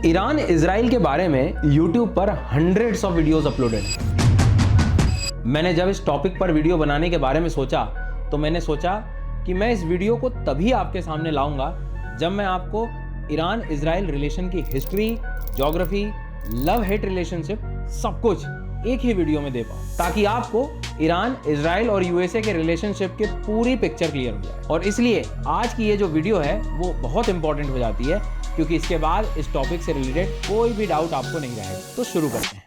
Iran Israel के बारे में YouTube पर हंड्रेड्स ऑफ वीडियोस अपलोडेड हैं। मैंने जब इस टॉपिक पर वीडियो बनाने के बारे में सोचा तो मैंने सोचा कि मैं इस वीडियो को तभी आपके सामने लाऊंगा जब मैं आपको ईरान इजराइल रिलेशन की history, geography, love hate relationship सब कुछ एक ही वीडियो में दे पाऊं, ताकि आपको ईरान, इजराइल और यूएसए के रिलेशनशिप की पूरी पिक्चर क्लियर हो जाए। और इसलिए आज की ये जो वीडियो है वो बहुत इंपॉर्टेंट हो जाती है, क्योंकि इसके बाद इस टॉपिक से रिलेटेड कोई भी डाउट आपको नहीं रहेगा। तो शुरू करते हैं।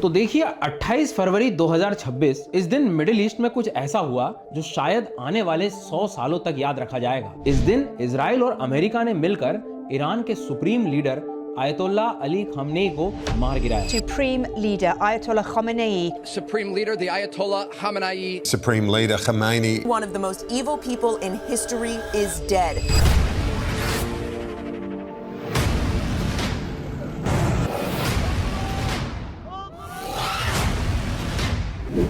तो देखिए 28 फरवरी 2026 इस दिन मिडिल ईस्ट में कुछ ऐसा हुआ जो शायद आने वाले 100 सालों तक याद रखा जाएगा। इस दिन इजराइल और अमेरिका ने मिलकर ईरान के सुप्रीम लीडर आयतोल्ला अली खamenei को मार गिराया। Supreme Leader Ayatollah Khamenei. Supreme Leader the Ayatollah Khamenei. Supreme Leader Khamenei. One of the most evil people in history is dead.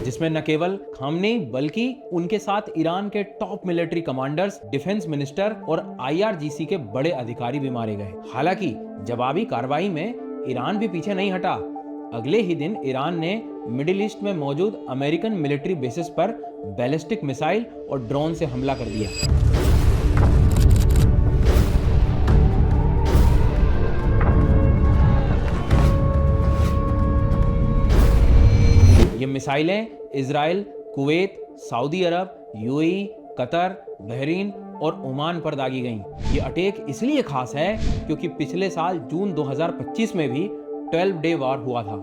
जिसमें न केवल खामनेई बल्कि उनके साथ ईरान के top military commanders, defence minister और IRGC के बड़े अधिकारी भी मारे गए। हालांकि जवाबी कार्रवाई में ईरान भी पीछे नहीं हटा। अगले ही दिन ईरान ने मिडिल ईस्ट में मौजूद अमेरिकन मिलिट्री बेसिस पर बैलिस्टिक मिसाइल और ड्रोन से हमला कर दिया। ये मिसाइलें इजराइल, कुवैत, सऊदी अरब, UAE, कतर, बहरीन और ओमान पर दागी गईं। ये अटैक इसलिए खास है क्योंकि पिछले साल जून 2025 में भी 12 डे वार हुआ था,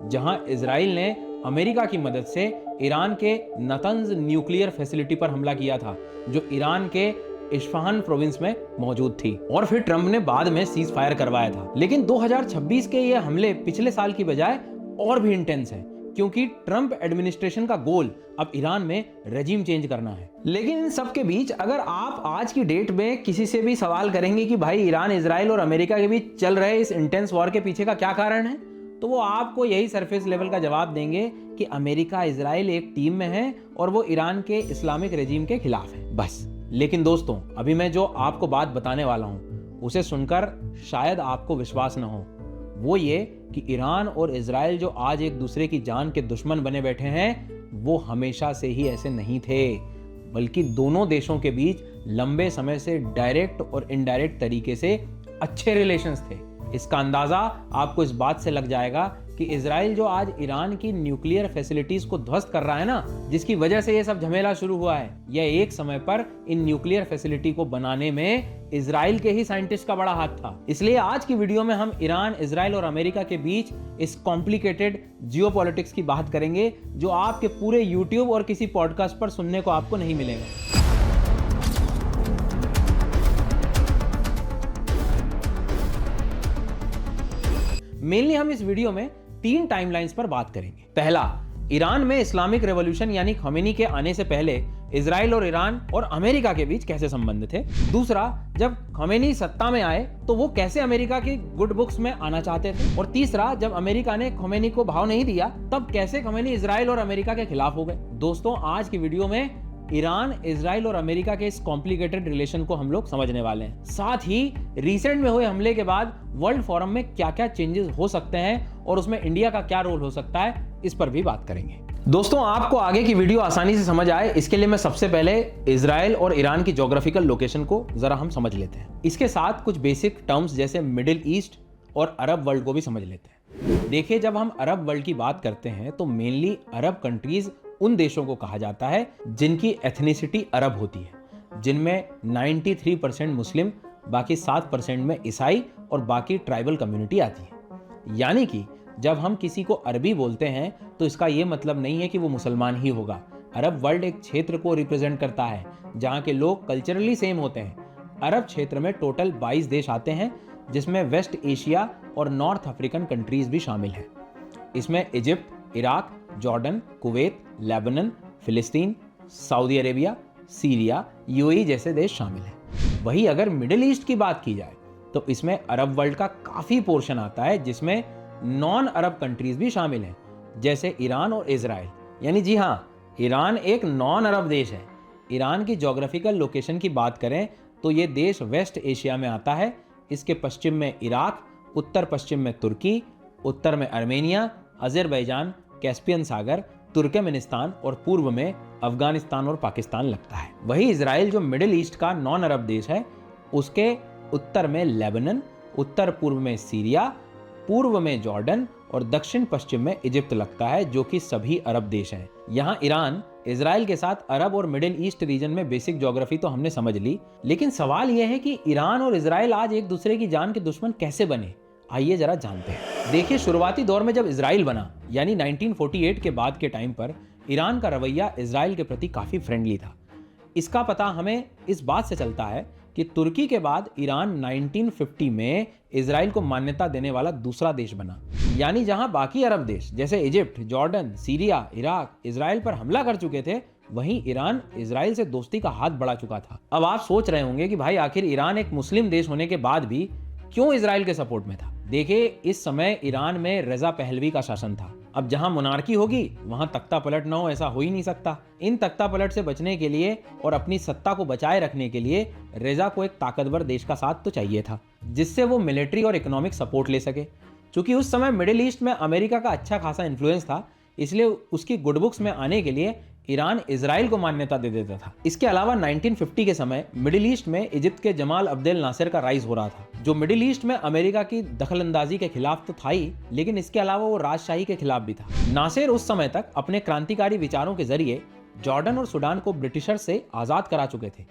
जहां इजराइल ने अमेरिका की मदद से ईरान के नतंज न्यूक्लियर फैसिलिटी पर हमला किया था, जो ईरान के इस्फहान प्रोविंस में मौजूद थी। और फिर ट्रंप ने बाद में सीज फायर करवाया था। लेकिन 2026 के ये हमले पिछले साल की बजाय और भी इंटेंस हैं, क्योंकि ट्रंप एडमिनिस्ट्रेशन का गोल अब ईरान में रेजिम चेंज करना है। लेकिन इन सब के बीच अगर आप आज की डेट में किसी से भी सवाल करेंगे कि भाई ईरान, इजराइल और अमेरिका के बीच चल रहे इस इंटेंस वॉर के पीछे का क्या कारण है, तो वो आपको यही सरफेस लेवल का जवाब देंगे कि अमेरिका, इजराइल एक टीम में है और वो ईरान के इस्लामिक रेजिम के खिलाफ है, बस। लेकिन दोस्तों, अभी मैं जो आपको बात बताने वाला हूं उसे सुनकर शायद आपको विश्वास न हो। वो ये कि ईरान और इजराइल जो आज एक दूसरे की जान के दुश्मन बने बैठे हैं, वो हमेशा से ही ऐसे नहीं थे, बल्कि दोनों देशों के बीच लंबे समय से डायरेक्ट और इनडायरेक्ट तरीके से अच्छे रिलेशंस थे। इसका अंदाजा आपको इस बात से लग जाएगा कि इजराइल जो आज ईरान की न्यूक्लियर फैसिलिटीज को ध्वस्त कर रहा है ना, जिसकी वजह से ये सब झमेला शुरू हुआ है, यह एक समय पर इन न्यूक्लियर फैसिलिटी को बनाने में इजराइल के ही साइंटिस्ट का बड़ा हाथ था। इसलिए आज की वीडियो में हम ईरान, इजराइल और अमेरिका के बीच इस कॉम्प्लिकेटेड जियोपॉलिटिक्स की बात करेंगे, जो आपके पूरे YouTube और किसी पॉडकास्ट पर सुनने को आपको नहीं मिलेगा। मेनली हम इस वीडियो में 3 टाइमलाइंस पर बात करेंगे। पहला, ईरान में इस्लामिक रेवोल्यूशन यानी खमेनी के आने से पहले इजराइल और ईरान और अमेरिका के बीच कैसे संबंध थे। दूसरा, जब खमेनी सत्ता में आए तो वो कैसे अमेरिका की गुड बुक्स में आना चाहते थे। और तीसरा, जब अमेरिका ने खमेनी को भाव नहीं दिया तब कैसे खमेनी इजराइल और अमेरिका के खिलाफ हो गए। दोस्तों, आज की वीडियो में ईरान, इजराइल और अमेरिका के इस कॉम्प्लिकेटेड रिलेशन को हम लोग समझने वाले हैं। साथ ही रिसेंट में हुए हमले के बाद वर्ल्ड फोरम में क्या क्या चेंजेस हो सकते हैं और उसमें इंडिया का क्या रोल हो सकता है, इस पर भी बात करेंगे। दोस्तों, आपको आगे की वीडियो आसानी से समझ आए, इसके लिए मैं सबसे पहले इजराइल और ईरान की ज्योग्राफिकल लोकेशन को जरा हम समझ लेते हैं। इसके साथ कुछ बेसिक टर्म्स जैसे मिडिल ईस्ट और अरब वर्ल्ड को भी समझ लेते हैं। देखिए, जब हम अरब वर्ल्ड की बात करते हैं तो मेनली अरब कंट्रीज उन देशों को कहा जाता है जिनकी एथनिसिटी अरब होती है, जिनमें 93% मुस्लिम, बाकी 7% में ईसाई और बाकी ट्राइबल कम्युनिटी आती है। यानी कि जब हम किसी को अरबी बोलते हैं तो इसका यह मतलब नहीं है कि वो मुसलमान ही होगा। अरब वर्ल्ड एक क्षेत्र को रिप्रेजेंट करता है जहाँ के लोग कल्चरली सेम होते हैं। अरब क्षेत्र में टोटल 22 देश आते हैं, जिसमें वेस्ट एशिया और नॉर्थ अफ्रीकन कंट्रीज भी शामिल हैं। इसमें Egypt, Iraq, Jordan, Kuwait, Lebanon, फिलिस्तीन, सऊदी अरेबिया, सीरिया, UAE जैसे देश शामिल हैं। वहीं अगर मिडिल ईस्ट की बात की जाए तो इसमें अरब वर्ल्ड का काफ़ी पोर्शन आता है, जिसमें नॉन अरब कंट्रीज भी शामिल हैं, जैसे ईरान और इजराइल। यानी जी हाँ, ईरान एक नॉन अरब देश है, ईरान की ज्योग्राफिकल लोकेशन की बात करें तो ये देश वेस्ट एशिया में आता है। इसके पश्चिम में इराक, उत्तर पश्चिम में तुर्की, उत्तर में आर्मेनिया, अजरबैजान, कैस्पियन सागर, तुर्कमेनिस्तान और पूर्व में अफगानिस्तान और पाकिस्तान लगता है। वही इजराइल जो मिडिल ईस्ट का नॉन अरब देश है, उसके उत्तर में लेबनन, उत्तर पूर्व में सीरिया, पूर्व में जॉर्डन और दक्षिण पश्चिम में इजिप्ट लगता है, जो कि सभी अरब देश हैं। यहाँ ईरान इजराइल के साथ अरब और मिडिल ईस्ट रीजन में बेसिक ज्योग्राफी तो हमने समझ ली, लेकिन सवाल यह है कि ईरान और इजराइल आज एक दूसरे की जान के दुश्मन कैसे बने? आइए जरा जानते हैं। देखिए, शुरुआती दौर में जब इजराइल बना, यानी 1948 के बाद के टाइम पर ईरान का रवैया इजराइल के प्रति काफी फ्रेंडली था। इसका पता हमें इस बात से चलता है कि तुर्की के बाद ईरान 1950 में इजराइल को मान्यता देने वाला दूसरा देश बना। यानी जहां बाकी अरब देश जैसे Egypt, Jordan, Syria, Iraq Israel पर हमला कर चुके थे, वहीं ईरान इजराइल से दोस्ती का हाथ बढ़ा चुका था। अब आप सोच रहे होंगे कि भाई आखिर ईरान एक मुस्लिम देश होने के बाद भी क्यों इजराइल के सपोर्ट में था? देखिए, इस समय ईरान में रजा पहलवी का शासन था। अब जहां मोनार्की होगी वहां तख्ता पलट न हो, ऐसा हो ही नहीं सकता। इन तख्ता पलट से बचने के लिए और अपनी सत्ता को बचाए रखने के लिए रेजा को एक ताकतवर देश का साथ तो चाहिए था, जिससे वो मिलिट्री और इकोनॉमिक सपोर्ट ले सके। क्योंकि उस समय मिडिल ईस्ट में अमेरिका का अच्छा खासा इन्फ्लुएंस था, इसलिए उसकी गुड बुक्स में आने के लिए ईरान इजराइल को मान्यता दे देता था। इसके अलावा 1950 के समय मिडिल ईस्ट में इजिप्ट के जमाल अब्देल नासिर का राइज हो रहा था, जो मिडिल ईस्ट में अमेरिका की दखलंदाजी के खिलाफ तो था ही, लेकिन इसके अलावा वो राजशाही के खिलाफ भी था। नासिर उस समय तक अपने क्रांतिकारी विचारों के जरिए जॉर्डन और सूडान को ब्रिटिशर से आजाद करा चुके थे।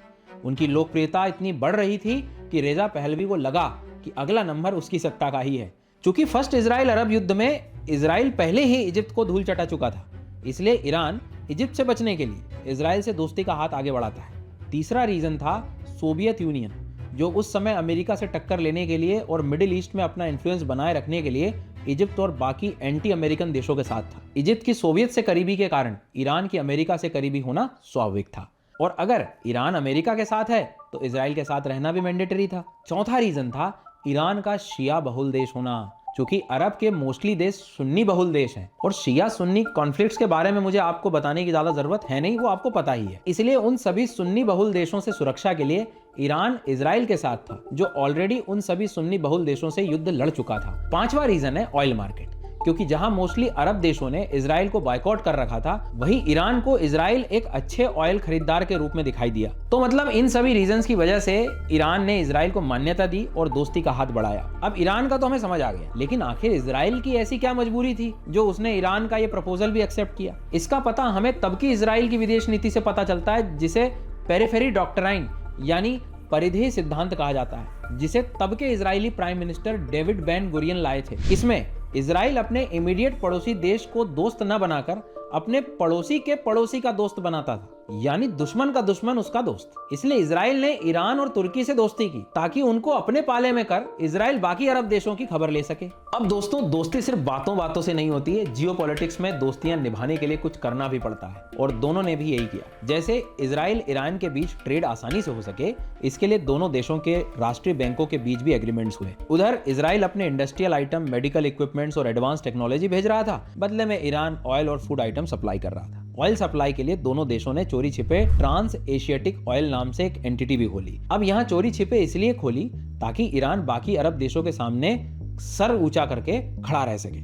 उनकी लोकप्रियता इतनी बढ़ रही थी कि रेजा पहलवी को लगा कि अगला नंबर उसकी सत्ता का ही है। चूंकि फर्स्ट इजराइल अरब युद्ध में इजराइल पहले ही इजिप्ट को धूल चटा चुका था, इसलिए ईरान इजिप्ट से बचने के लिए इजराइल से दोस्ती का हाथ आगे बढ़ाता है। तीसरा रीजन था सोवियत यूनियन, जो उस समय अमेरिका से टक्कर लेने के लिए और मिडिल ईस्ट में अपना इन्फ्लुएंस बनाए रखने के लिए इजिप्ट और बाकी एंटी अमेरिकन देशों के साथ था। इजिप्ट की सोवियत से करीबी के कारण ईरान की अमेरिका से करीबी होना स्वाभाविक था, और अगर ईरान अमेरिका के साथ है तो इजराइल के साथ रहना भी मैंडेटरी था। चौथा रीजन था ईरान का शिया बहुल देश होना, क्योंकि अरब के मोस्टली देश सुन्नी बहुल देश हैं, और शिया सुन्नी कॉन्फ्लिक्ट्स के बारे में मुझे आपको बताने की ज्यादा जरूरत है नहीं, वो आपको पता ही है। इसलिए उन सभी सुन्नी बहुल देशों से सुरक्षा के लिए ईरान इजराइल के साथ था, जो ऑलरेडी उन सभी सुन्नी बहुल देशों से युद्ध लड़ चुका था। पांचवा रीजन है ऑयल मार्केट, क्योंकि जहां मोस्टली अरब देशों ने इजराइल को बॉयकॉट कर रखा था, वहीं ईरान को इजराइल एक अच्छे ऑयल खरीदार के रूप में दिखाई दिया। तो मतलब इन सभी रीजंस की वजह से ईरान ने इजराइल को मान्यता दी और दोस्ती का हाथ बढ़ाया। अब ईरान का तो हमें समझ आ गया, लेकिन आखिर इजराइल की ऐसी क्या मजबूरी थी जो उसने ईरान का ये प्रपोजल भी एक्सेप्ट किया? इसका पता हमें तब की इजराइल की विदेश नीति से पता चलता है, जिसे पेरिफेरी डॉक्ट्राइन यानी परिधेय सिद्धांत कहा जाता है, जिसे तब के Israeli prime minister David Ben Gurion लाए थे। इसमें इजराइल अपने इमीडिएट पड़ोसी देश को दोस्त न बनाकर अपने पड़ोसी के पड़ोसी का दोस्त बनाता था, यानी दुश्मन का दुश्मन उसका दोस्त। इसलिए इजराइल ने ईरान और तुर्की से दोस्ती की ताकि उनको अपने पाले में कर इजराइल बाकी अरब देशों की खबर ले सके। अब दोस्तों, दोस्ती सिर्फ बातों बातों से नहीं होती है। जियोपॉलिटिक्स में दोस्तियां निभाने के लिए कुछ करना भी पड़ता है, और दोनों ने भी यही किया। जैसे इजराइल ईरान के बीच ट्रेड आसानी से हो सके, इसके लिए दोनों देशों के राष्ट्रीय बैंकों के बीच भी एग्रीमेंट्स हुए। उधर इजराइल अपने इंडस्ट्रियल आइटम, मेडिकल इक्विपमेंट्स और एडवांस टेक्नोलॉजी भेज रहा था, बदले में ईरान ऑयल और फूड आइटम सप्लाई कर रहा था। ऑयल सप्लाई के लिए दोनों देशों ने चोरी छिपे ट्रांस एशियाटिक ऑयल नाम से एक एंटिटी भी खोली। अब यहाँ चोरी छिपे इसलिए खोली ताकि ईरान बाकी अरब देशों के सामने सर ऊंचा करके खड़ा रह सके।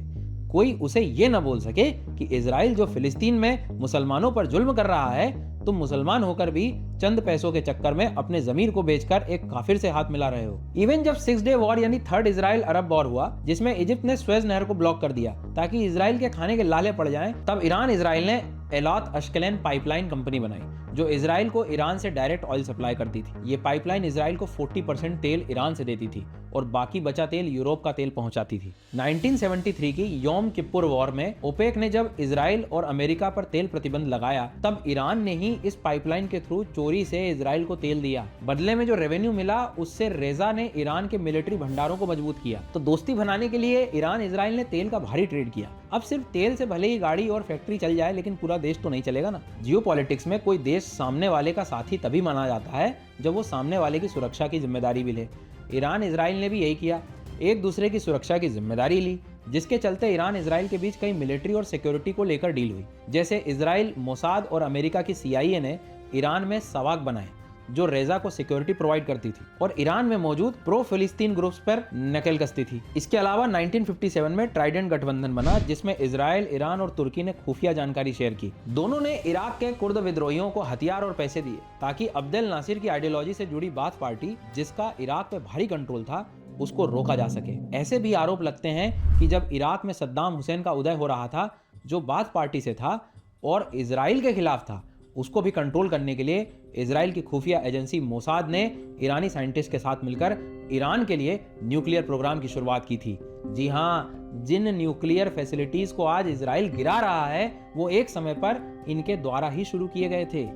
कोई उसे ये न बोल सके कि इजराइल जो फिलिस्तीन में मुसलमानों पर जुल्म कर रहा है, तुम मुसलमान होकर भी चंद पैसों के चक्कर में अपने जमीर को बेचकर एक काफिर से हाथ मिला रहे हो। इवन जब 6 डे वॉर यानी थर्ड इजराइल अरब वॉर हुआ, जिसमें इजिप्ट ने स्वेज नहर को ब्लॉक कर दिया ताकि इजराइल के खाने के लाले पड़ जाएं, तब ईरान इजराइल ने एलात अश्केलन पाइपलाइन कंपनी बनाई, जो इजराइल को ईरान से डायरेक्ट ऑयल सप्लाई करती थी। ये पाइपलाइन इजराइल को 40% तेल ईरान से देती थी और बाकी बचा तेल यूरोप का तेल पहुंचाती थी। 1973 की योम किप्पुर वॉर में ओपेक ने जब इजराइल और अमेरिका पर तेल प्रतिबंध लगाया, तब ईरान ने ही इस पाइपलाइन के थ्रू चोरी से इजराइल को तेल दिया। बदले में जो रेवेन्यू मिला, उससे रेजा ने ईरान के मिलिट्री भंडारों को मजबूत किया। तो दोस्ती बनाने के लिए ईरान इजराइल ने तेल का भारी ट्रेड किया। अब सिर्फ तेल से भले ही गाड़ी और फैक्ट्री चल जाए, लेकिन पूरा देश तो नहीं चलेगा ना। जियोपॉलिटिक्स में कोई देश सामने वाले का साथी तभी माना जाता है जब वो सामने वाले की सुरक्षा की जिम्मेदारी भी ले। ईरान इजराइल ने भी यही किया, एक दूसरे की सुरक्षा की जिम्मेदारी ली, जिसके चलते ईरान इजराइल के बीच कई मिलिट्री और सिक्योरिटी को लेकर डील हुई। जैसे इजराइल, मोसाद और अमेरिका की CIA ने ईरान में सवाक बनाए जो रेजा को सिक्योरिटी प्रोवाइड करती थी और ईरान में मौजूद प्रो फिलिस्तीन ग्रुप्स पर नकेल कसती थी। इसके अलावा 1957 में ट्राइडेंट गठबंधन बना जिसमें इजराइल, ईरान और तुर्की ने खुफिया जानकारी शेयर की। दोनों ने इराक के कुर्द विद्रोहियों को हथियार और पैसे दिए ताकि अब्देल नासिर की आइडियोलॉजी से जुड़ी बाथ पार्टी, जिसका इराक पे भारी कंट्रोल था, उसको रोका जा सके। ऐसे भी आरोप लगते हैं कि जब इराक में सद्दाम हुसैन का उदय हो रहा था, जो बाथ पार्टी से था और इजराइल के खिलाफ था, उसको भी कंट्रोल करने के लिए इजराइल की खुफिया एजेंसी मोसाद ने ईरानी साइंटिस्ट के साथ मिलकर ईरान के लिए न्यूक्लियर प्रोग्राम की शुरुआत की थी। जी हाँ, जिन न्यूक्लियर फैसिलिटीज को आज इजराइल गिरा रहा है वो एक समय पर इनके द्वारा ही शुरू किए गए थे,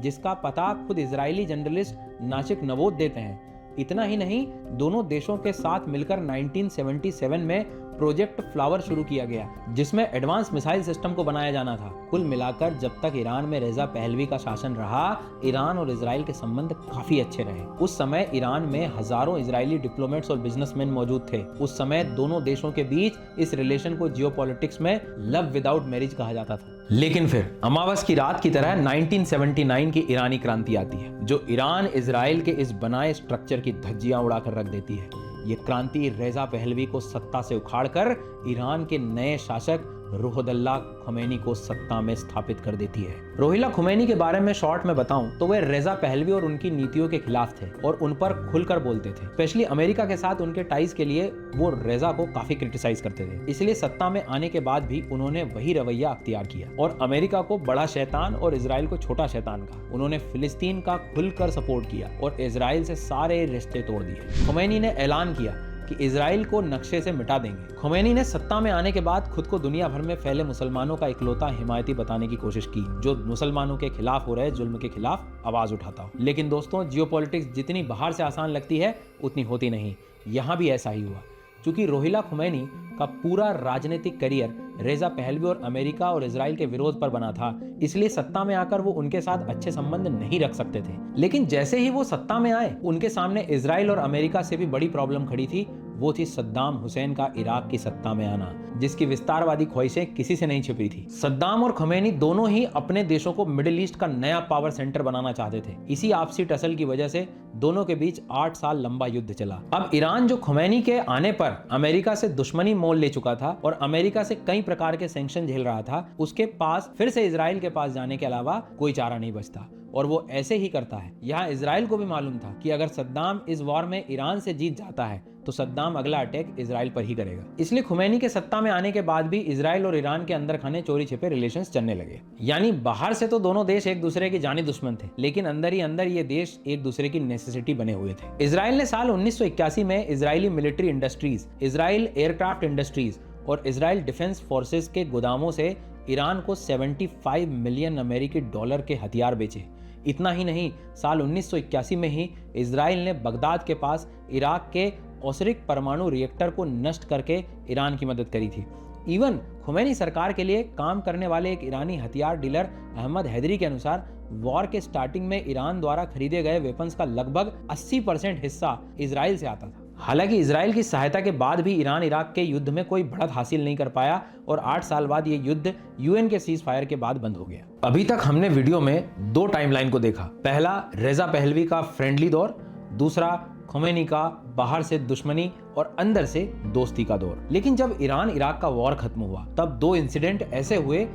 जिसका पता खुद इजरायली जर्नलिस्ट नाशिक नवोद देते हैं। इतना ही नहीं, दोनों देशों के साथ मिलकर 1977 में प्रोजेक्ट फ्लावर शुरू किया गया जिसमें एडवांस मिसाइल सिस्टम को बनाया जाना था। कुल मिलाकर जब तक ईरान में रेजा पहलवी का शासन रहा, ईरान और इजराइल के संबंध काफी अच्छे रहे। उस समय ईरान में हजारों इजरायली डिप्लोमेट्स और बिजनेसमैन मौजूद थे। उस समय दोनों देशों के बीच इस रिलेशन को जियोपॉलिटिक्स में लव विदाउट मैरिज कहा जाता था। लेकिन फिर अमावस की रात की तरह 1979 की ईरानी क्रांति आती है जो ईरान इजराइल के इस बनाए स्ट्रक्चर की धज्जियां उड़ाकर रख देती है। ये क्रांति रेजा पहलवी को सत्ता से उखाड़कर ईरान के नए शासक रुहुल्लाह खुमैनी को सत्ता में स्थापित कर देती है। रुहुल्लाह खुमैनी के बारे में शॉर्ट में बताऊं तो वे रेजा पहलवी और उनकी नीतियों के खिलाफ थे और उन पर खुलकर बोलते थे। स्पेशली अमेरिका के साथ उनके टाइज के लिए वो रेजा को काफी क्रिटिसाइज करते थे। इसलिए सत्ता में आने के बाद भी उन्होंने वही रवैया अख्तियार किया और अमेरिका को बड़ा शैतान और इजराइल को छोटा शैतान कहा। उन्होंने फिलिस्तीन का खुलकर सपोर्ट किया और इजराइल से सारे रिश्ते तोड़ दिए। खुमैनी ने ऐलान किया कि इजराइल को नक्शे से मिटा देंगे। खुमैनी ने सत्ता में आने के बाद खुद को दुनिया भर में फैले मुसलमानों का इकलौता हिमायती बताने की कोशिश की जो मुसलमानों के खिलाफ हो रहे जुल्म के खिलाफ आवाज उठाता हो। लेकिन दोस्तों, जियोपॉलिटिक्स जितनी बाहर से आसान लगती है उतनी होती नहीं। यहाँ भी ऐसा ही हुआ। चूंकि रुहुल्लाह खुमैनी का पूरा राजनीतिक करियर रेजा पहलवी और अमेरिका और इजराइल के विरोध पर बना था, इसलिए सत्ता में आकर वो उनके साथ अच्छे संबंध नहीं रख सकते थे। लेकिन जैसे ही वो सत्ता में आए, उनके सामने इजराइल और अमेरिका से भी बड़ी प्रॉब्लम खड़ी थी। वो थी सद्दाम हुसैन का इराक की सत्ता में आना, जिसकी विस्तारवादी ख्वाहिशें किसी से नहीं छिपी थी। सद्दाम और खुमैनी दोनों ही अपने देशों को मिडिल ईस्ट का नया पावर सेंटर बनाना चाहते थे। इसी आपसी टसल की वजह से दोनों के बीच 8 साल लंबा युद्ध चला। अब ईरान जो खुमैनी के आने पर अमेरिका से दुश्मनी मोल ले चुका था और अमेरिका से कई प्रकार के सैंक्शन झेल रहा था, उसके पास फिर से इजराइल के पास जाने के अलावा कोई चारा नहीं बचता और वो ऐसे ही करता है। यहाँ इजराइल को भी मालूम था कि अगर सद्दाम इस वॉर में ईरान से जीत जाता है तो सद्दाम अगला अटैक इजराइल पर ही करेगा। इसलिए खुमैनी के सत्ता में आने के बाद भी इजराइल और ईरान के अंदर खाने चोरी छिपे रिलेशंस चलने लगे। यानी बाहर से तो दोनों देश एक दूसरे के जानी दुश्मन थे, लेकिन अंदर ही अंदर ये देश एक दूसरे की नेसेसिटी बने हुए थे। इजराइल ने साल 1981 में Israeli military industries, Israel aircraft industries और इजराइल डिफेंस फोर्सेस के गोदामों से ईरान को 75 मिलियन अमेरिकी डॉलर के हथियार बेचे। इतना ही नहीं, साल 1981 में ही इजराइल ने बगदाद के पास इराक के ओसरिक परमाणु रिएक्टर को नष्ट करके ईरान की मदद करी थी। इवन खुमैनी सरकार के लिए काम करने वाले एक ईरानी हथियार डीलर अहमद हैदरी के अनुसार वॉर के स्टार्टिंग में ईरान द्वारा खरीदे गए वेपन्स का लगभग 80% हिस्सा इजराइल से आता था। हालांकि इजराइल की सहायता के बाद भी ईरान इराक के युद्ध में कोई बढ़त हासिल नहीं कर पाया और 8 साल बाद ये युद्ध यूएन के सीज फायर के बाद बंद हो गया। अभी तक हमने वीडियो में 2 टाइमलाइन को देखा। पहला रेजा पहलवी का फ्रेंडली दौर, दूसरा खुमैनी का बाहर से दुश्मनी और अंदर से दोस्ती का दौर। लेकिन जब ईरान इराक का वॉर खत्म हुआ तब 2 इंसिडेंट ऐसे हुए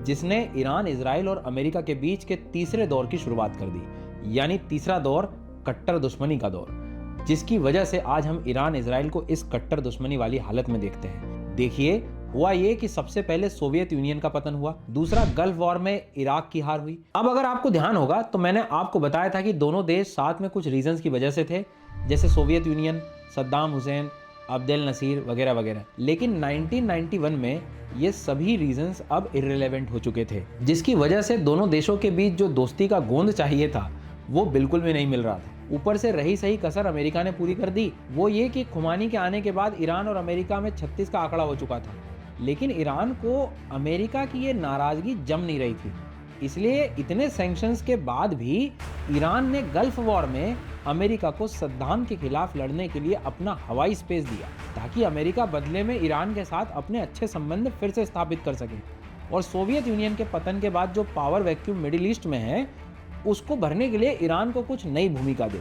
जिसने ईरान, इजराइल और अमेरिका के बीच के तीसरे दौर की शुरुआत कर दी, यानी तीसरा दौर कट्टर दुश्मनी का दौर, जिसकी वजह से आज हम ईरान इजराइल को इस कट्टर दुश्मनी वाली हालत में देखते हैं। देखिए, हुआ ये कि सबसे पहले सोवियत यूनियन का पतन हुआ, दूसरा गल्फ वॉर में इराक की हार हुई। अब अगर आपको ध्यान होगा तो मैंने आपको बताया था कि दोनों देश साथ में कुछ रीजंस की वजह से थे, जैसे Soviet Union, Saddam Hussein, Abdel Nasser वगैरह वगैरह। लेकिन 1991 में ये सभी रीजंस अब इररिलेवेंट हो चुके थे, जिसकी वजह से दोनों देशों के बीच जो दोस्ती का गोंद चाहिए था वो बिल्कुल भी नहीं मिल रहा था। ऊपर से रही सही कसर अमेरिका ने पूरी कर दी, वो ये कि खुमैनी के आने के बाद ईरान और अमेरिका में 36 का आंकड़ा हो चुका था। लेकिन ईरान को अमेरिका की ये नाराजगी जम नहीं रही थी, इसलिए इतने सैंक्शंस के बाद भी ईरान ने गल्फ वॉर में अमेरिका को सद्दाम के खिलाफ लड़ने के लिए अपना हवाई स्पेस दिया, ताकि अमेरिका बदले में ईरान के साथ अपने अच्छे संबंध फिर से स्थापित कर सके। और सोवियत यूनियन के पतन के बाद जो पावर वैक्यूम मिडिल ईस्ट में है, उसको भरने के लिए ईरान को कुछ नई भूमिका दे।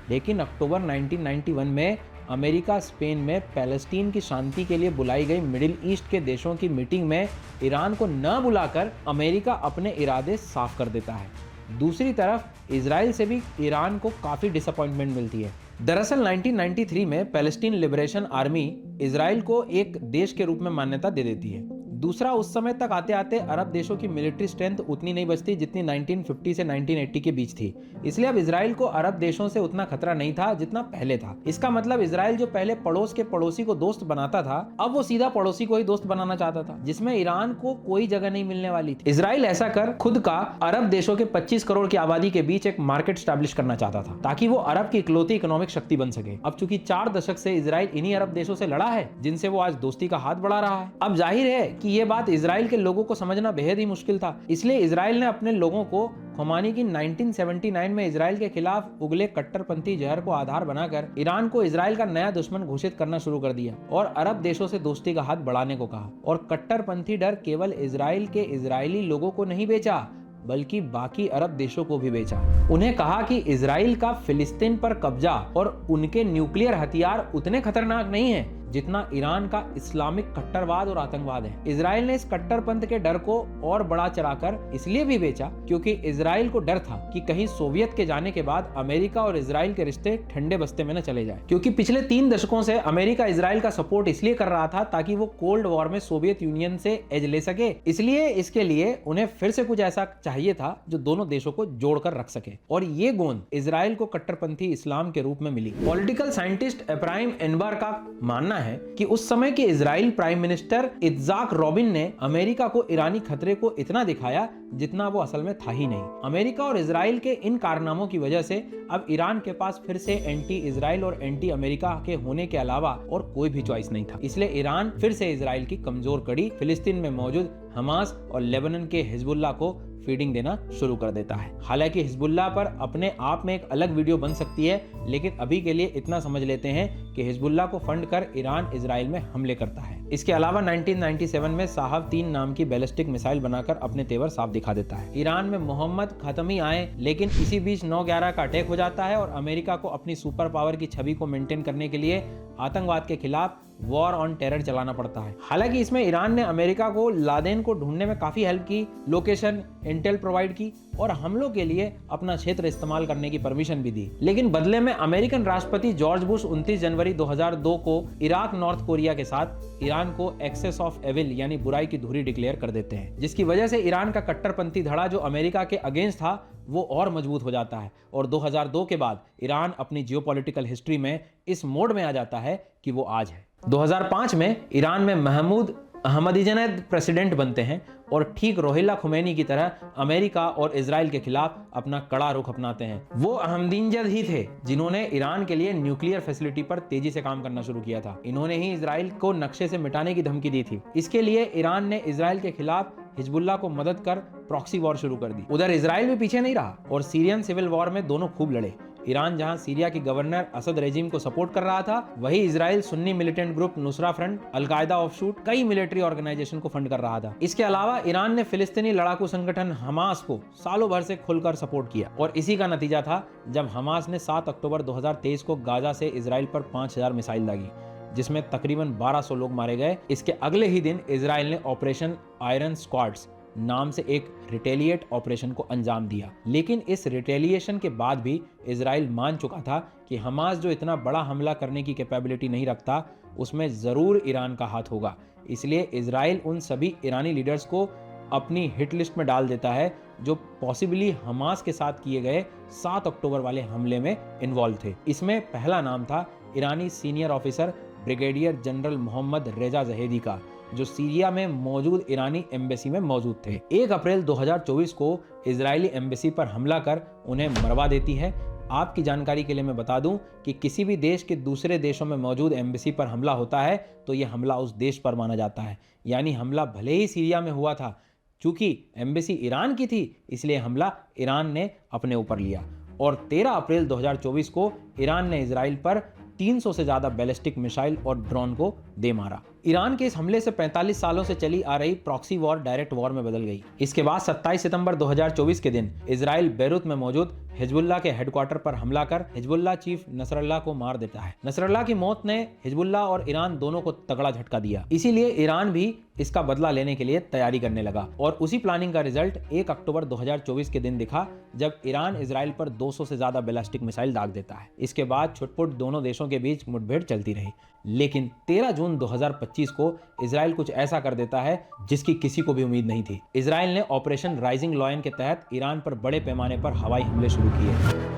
लेकिन अक्टूबर 1991 में अमेरिका स्पेन में पैलेस्टीन की शांति के लिए बुलाई गई मिडिल ईस्ट के देशों की मीटिंग में ईरान को न बुलाकर अमेरिका अपने इरादे साफ कर देता है। दूसरी तरफ इजराइल से भी ईरान को काफ़ी डिसअपॉइंटमेंट मिलती है। दरअसल 1993 में पैलेस्टीन लिबरेशन आर्मी इजराइल को एक देश के रूप में मान्यता दे देती है। दूसरा, उस समय तक आते आते अरब देशों की मिलिट्री स्ट्रेंथ उतनी नहीं बचती जितनी 1950 से 1980 के बीच थी। इसलिए अब इजराइल को अरब देशों से उतना खतरा नहीं था जितना पहले था। इसका मतलब इजराइल जो पहले पड़ोस के पड़ोसी को दोस्त बनाता था, अब वो सीधा पड़ोसी को ही दोस्त बनाना चाहता था, जिसमें ईरान को कोई जगह नहीं मिलने वाली थी। इजराइल ऐसा कर खुद का अरब देशों के 25 करोड़ की आबादी के बीच एक मार्केट स्टैब्लिश करना चाहता था, ताकि वो अरब की इकलौती इकोनॉमिक शक्ति बन सके। अब चूंकि 4 दशक से इजराइल इन्हीं अरब देशों से लड़ा है जिनसे वो आज दोस्ती का हाथ बढ़ा रहा है। अब जाहिर है कि ये बात इजराइल के लोगों को समझना बेहद ही मुश्किल था। इसलिए इजराइल ने अपने लोगों को खुमानी की 1979 में इजराइल के खिलाफ उगले कट्टरपंथी जहर को आधार बनाकर ईरान को इजराइल का नया दुश्मन घोषित करना शुरू कर दिया और अरब देशों से दोस्ती का हाथ बढ़ाने को कहा। और कट्टरपंथी डर केवल इजराइल के इजरायली लोगों को नहीं बेचा, बल्कि बाकी अरब देशों को भी बेचा। उन्हें कहा कि इजराइल का फिलिस्तीन पर कब्जा और उनके न्यूक्लियर हथियार उतने खतरनाक नहीं हैं जितना ईरान का इस्लामिक कट्टरवाद और आतंकवाद है। इजराइल ने इस कट्टरपंथ के डर को और बढ़ा चढ़ाकर इसलिए भी बेचा क्योंकि इजराइल को डर था कि कहीं सोवियत के जाने के बाद अमेरिका और इजराइल के रिश्ते ठंडे बस्ते में न चले जाए। क्योंकि पिछले 3 दशकों से अमेरिका इजराइल का सपोर्ट इसलिए कर रहा था ताकि वो कोल्ड वॉर में सोवियत यूनियन से एज ले सके। इसलिए इसके लिए उन्हें फिर से कुछ ऐसा चाहिए था जो दोनों देशों को जोड़कर रख सके, और ये गोंद इजराइल को कट्टरपंथी इस्लाम के रूप में मिली। पॉलिटिकल साइंटिस्ट एफ्राइम एनबर का मानना है कि उस समय के इजराइल प्राइम मिनिस्टर इत्जाक रॉबिन ने अमेरिका को ईरानी खतरे को इतना दिखाया जितना वो असल में था ही नहीं। अमेरिका और इजराइल के इन कारनामों की वजह से अब ईरान के पास फिर से एंटी इजराइल और एंटी अमेरिका के होने के अलावा और कोई भी चॉइस नहीं था। इसलिए ईरान फिर से इजराइल की कमजोर कड़ी फिलिस्तीन में मौजूद हमास और लेबनान के हिजबुल्लाह को फीडिंग देना शुरू कर देता है। हालांकि हिजबुल्लाह पर अपने आप में एक अलग वीडियो बन सकती है, लेकिन अभी के लिए इतना समझ लेते हैं कि हिजबुल्लाह को फंड कर ईरान इजराइल में हमले करता है। इसके अलावा 1997 में साहब 3 नाम की बैलिस्टिक मिसाइल बनाकर अपने तेवर साफ दिखा देता है। ईरान में मोहम्मद खतमी आए, लेकिन इसी बीच 9/11 का अटैक हो जाता है और अमेरिका को अपनी सुपर पावर की छवि को मेंटेन करने के लिए आतंकवाद के खिलाफ वॉर ऑन टेरर चलाना पड़ता है। हालांकि इसमें ईरान ने अमेरिका को लादेन को ढूंढने में काफी हेल्प की, लोकेशन इंटेल प्रोवाइड की और हमलों के लिए अपना क्षेत्र इस्तेमाल करने की परमिशन भी दी। लेकिन बदले में अमेरिकन राष्ट्रपति जॉर्ज बुश 29 जनवरी 2002 को इराक नॉर्थ कोरिया के साथ ईरान को एक्सेस ऑफ एविल यानी बुराई की धुरी डिक्लेयर कर देते हैं, जिसकी वजह से ईरान का कट्टरपंथी धड़ा जो अमेरिका के अगेंस्ट था वो और मजबूत हो जाता है। और 2002 के बाद ईरान अपनी जियोपॉलिटिकल हिस्ट्री में इस मोड में आ जाता है कि वो आज है। 2005 में ईरान में महमूद अहमदीनेजाद प्रेसिडेंट बनते हैं और ठीक रोहिल्ला खुमैनी की तरह अमेरिका और इजराइल के खिलाफ अपना कड़ा रुख अपनाते हैं। वो अहमदीनेजाद ही थे जिन्होंने ईरान के लिए न्यूक्लियर फैसिलिटी पर तेजी से काम करना शुरू किया था। इन्होंने ही इजराइल को नक्शे से मिटाने की धमकी दी थी। इसके लिए ईरान ने इजराइल के खिलाफ हिजबुल्लाह को मदद कर प्रॉक्सी वॉर शुरू कर दी। उधर इजराइल भी पीछे नहीं रहा और सीरियन सिविल वॉर में दोनों खूब लड़े। ईरान जहां सीरिया की गवर्नर असद रेजिम को सपोर्ट कर रहा था, वही Israel Sunni militant group Nusra front, al Qaeda offshoot, कई मिलिट्री ऑर्गेनाइजेशन को फंड कर रहा था। इसके अलावा ईरान ने फिलिस्तीनी लड़ाकू संगठन हमास को सालों भर से खुलकर सपोर्ट किया और इसी का नतीजा था जब हमास ने 7 अक्टूबर 2023 को गाजा से इजराइल पर 5000 मिसाइल दागी, जिसमें तकरीबन 1200 लोग मारे गए। इसके अगले ही दिन इजराइल ने ऑपरेशन आयरन स्क्वाड्स नाम से एक रिटेलिएट ऑपरेशन को अंजाम दिया। लेकिन इस रिटेलिएशन के बाद भी इजराइल मान चुका था कि हमास जो इतना बड़ा हमला करने की कैपेबिलिटी नहीं रखता, उसमें ज़रूर ईरान का हाथ होगा। इसलिए इजराइल उन सभी ईरानी लीडर्स को अपनी हिट लिस्ट में डाल देता है जो पॉसिबली हमास के साथ किए गए 7 अक्टूबर वाले हमले में इन्वॉल्व थे। इसमें पहला नाम था ईरानी senior officer brigadier general Mohammad Reza Zahedi का, जो सीरिया में मौजूद ईरानी एम्बेसी में मौजूद थे। 1 अप्रैल 2024 को इजरायली एम्बेसी पर हमला कर उन्हें मरवा देती है। आपकी जानकारी के लिए मैं बता दूं कि किसी भी देश के दूसरे देशों में मौजूद एम्बेसी पर हमला होता है तो यह हमला उस देश पर माना जाता है। यानी हमला भले ही सीरिया में हुआ था, चूंकि एम्बेसी ईरान की थी इसलिए हमला ईरान ने अपने ऊपर लिया। और 13 अप्रैल 2024 को ईरान ने इजराइल पर 300 से ज्यादा बैलिस्टिक मिसाइल और ड्रोन को दे मारा। ईरान के इस हमले से 45 सालों से चली आ रही प्रॉक्सी वॉर डायरेक्ट वॉर में बदल गई। इसके बाद 27 सितंबर 2024 के दिन इजराइल बेरूत में मौजूद हिजबुल्लाह के हेडक्वार्टर पर हमला कर हिजबुल्लाह चीफ नसरल्लाह को मार देता है। नसरल्लाह की मौत ने हिजबुल्लाह और ईरान दोनों को तगड़ा झटका दिया। इसीलिए ईरान भी इसका बदला लेने के लिए तैयारी करने लगा और उसी प्लानिंग का रिजल्ट 1 अक्टूबर 2024 के दिन दिखा, जब ईरान इजराइल पर 200 से ज्यादा बैलिस्टिक मिसाइल दाग देता है। इसके बाद छुटपुट दोनों देशों के बीच मुठभेड़ चलती रही, लेकिन 13 जून 2025 को इजराइल कुछ ऐसा कर देता है जिसकी किसी को भी उम्मीद नहीं थी। इजराइल ने ऑपरेशन राइजिंग लॉयन के तहत ईरान पर बड़े पैमाने पर हवाई हमले शुरू किए।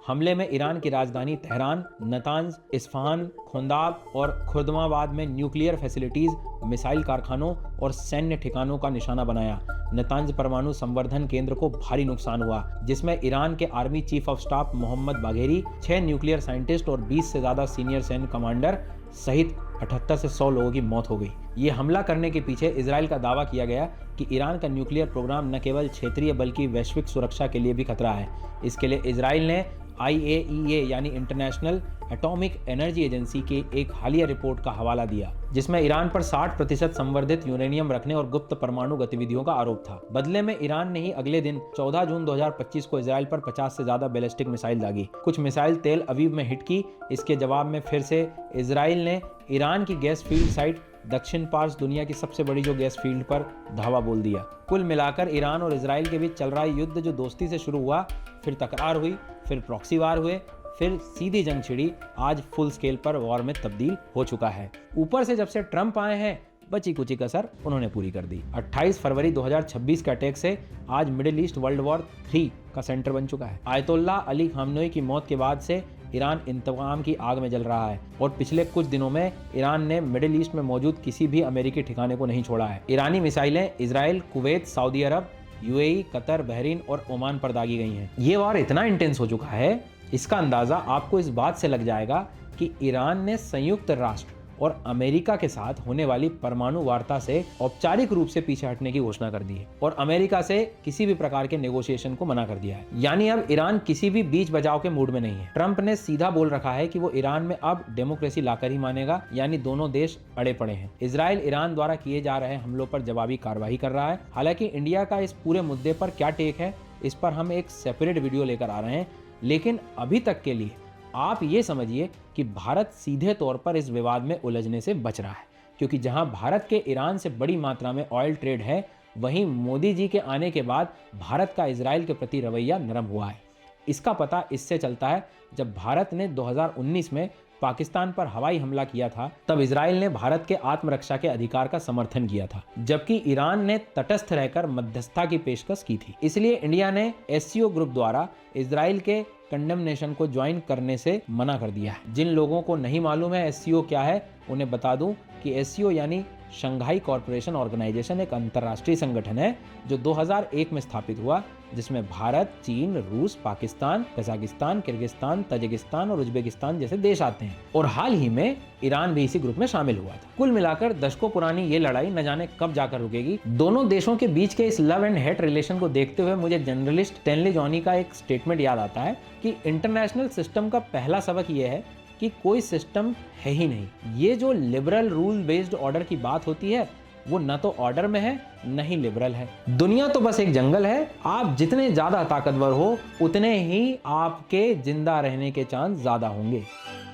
हमले में ईरान की राजधानी तेहरान, नतांज, इस्फहान, खोंदाब और खुर्दमाबाद में न्यूक्लियर फैसिलिटीज, मिसाइल कारखानों और सैन्य ठिकानों का निशाना बनाया। नतांज परमाणु संवर्धन केंद्र को भारी नुकसान हुआ, जिसमें ईरान के army chief of staff Mohammad Bagheri, 6 nuclear scientist और 20 से ज्यादा सीनियर सैन्य कमांडर सहित 78 से 100 लोगों की मौत हो गई। ये हमला करने के पीछे इजराइल का दावा किया गया कि ईरान का न्यूक्लियर प्रोग्राम न केवल क्षेत्रीय बल्कि वैश्विक सुरक्षा के लिए भी खतरा है। इसके लिए इजराइल ने IAEA यानी इंटरनेशनल एटॉमिक एनर्जी एजेंसी की एक हालिया रिपोर्ट का हवाला दिया, जिसमें ईरान पर 60% संवर्धित यूरेनियम रखने और गुप्त परमाणु गतिविधियों का आरोप था। बदले में ईरान ने ही अगले दिन 14 जून 2025 को इजराइल पर 50 से ज्यादा बैलिस्टिक मिसाइल दागी। कुछ मिसाइल तेल अवीव में हिट की। इसके जवाब में फिर से इजराइल ने ईरान की गैस फील्ड साइट दक्षिण पार्स, दुनिया की सबसे बड़ी जो गैस फील्ड, पर धावा बोल दिया। कुल मिलाकर ईरान और इजराइल के बीच चल रहा युद्ध, जो दोस्ती से शुरू हुआ, फिर तकरार हुई, फिर प्रॉक्सी वार हुए, फिर सीधी जंग छिड़ी, आज फुल स्केल पर वॉर में तब्दील हो चुका है। ऊपर से जब से ट्रंप आए हैं, बची कुची कसर उन्होंने पूरी कर दी। 28 फरवरी 2026 के अटैक से आज मिडिल ईस्ट वर्ल्ड वॉर 3 का सेंटर बन चुका है। आयतुल्लाह अली खामनेई की मौत के बाद से ईरान इंतकाम की आग में जल रहा है और पिछले कुछ दिनों में ईरान ने मिडिल ईस्ट में मौजूद किसी भी अमेरिकी ठिकाने को नहीं छोड़ा है। ईरानी मिसाइलें इजराइल, कुवैत, सऊदी अरब, UAE, कतर, बहरीन और ओमान पर दागी गई हैं। ये वार इतना इंटेंस हो चुका है, इसका अंदाजा आपको इस बात से लग जाएगा कि ईरान ने संयुक्त राष्ट्र और अमेरिका के साथ होने वाली परमाणु वार्ता से औपचारिक रूप से पीछे हटने की घोषणा कर दी है और अमेरिका से किसी भी प्रकार के नेगोशिएशन को मना कर दिया है। यानी अब ईरान किसी भी बीच बचाव के मूड में नहीं है। ट्रंप ने सीधा बोल रखा है कि वो ईरान में अब डेमोक्रेसी लाकर ही मानेगा, यानी दोनों देश अड़े पड़े हैं। इजराइल ईरान द्वारा किए जा रहे हमलों पर जवाबी कार्रवाई कर रहा है। हालांकि इंडिया का इस पूरे मुद्दे पर क्या टेक है, इस पर हम एक सेपरेट वीडियो लेकर आ रहे हैं, लेकिन अभी तक के लिए आप ये समझिए कि भारत सीधे तौर पर इस विवाद में उलझने से बच रहा है, क्योंकि जहां भारत के ईरान से बड़ी मात्रा में ऑयल ट्रेड है, वहीं मोदी जी के आने के बाद भारत का इजराइल के प्रति रवैया नरम हुआ है। इसका पता इससे चलता है, जब भारत ने 2019 में पाकिस्तान पर हवाई हमला किया था, तब इजराइल ने भारत के आत्मरक्षा के अधिकार का समर्थन किया था, जबकि ईरान ने तटस्थ रहकर मध्यस्थता की पेशकश की थी। इसलिए इंडिया ने SCO ग्रुप द्वारा इजराइल के कंडेमनेशन को ज्वाइन करने से मना कर दिया है। जिन लोगों को नहीं मालूम है SCO क्या है, उन्हें बता दूं कि SCO यानी शंघाई कॉरपोरेशन ऑर्गेनाइजेशन एक अंतर्राष्ट्रीय संगठन है जो 2001 में स्थापित हुआ, जिसमें भारत, चीन, रूस, पाकिस्तान, कजाकिस्तान, किर्गिस्तान, तजिकिस्तान और उज्बेकिस्तान जैसे देश आते हैं और हाल ही में ईरान भी इसी ग्रुप में शामिल हुआ था। कुल मिलाकर दशकों पुरानी ये लड़ाई न जाने कब जाकर रुकेगी। दोनों देशों के बीच के इस लव एंड हेट रिलेशन को देखते हुए मुझे जर्नलिस्ट स्टैनली जॉनी का एक स्टेटमेंट याद आता है कि इंटरनेशनल सिस्टम का पहला सबक यह है कि कोई सिस्टम है ही नहीं। ये जो लिबरल रूल बेस्ड ऑर्डर की बात होती है, वो न तो ऑर्डर में है न ही लिबरल है। दुनिया तो बस एक जंगल है। आप जितने ज्यादा ताकतवर हो, उतने ही आपके जिंदा रहने के चांस ज्यादा होंगे।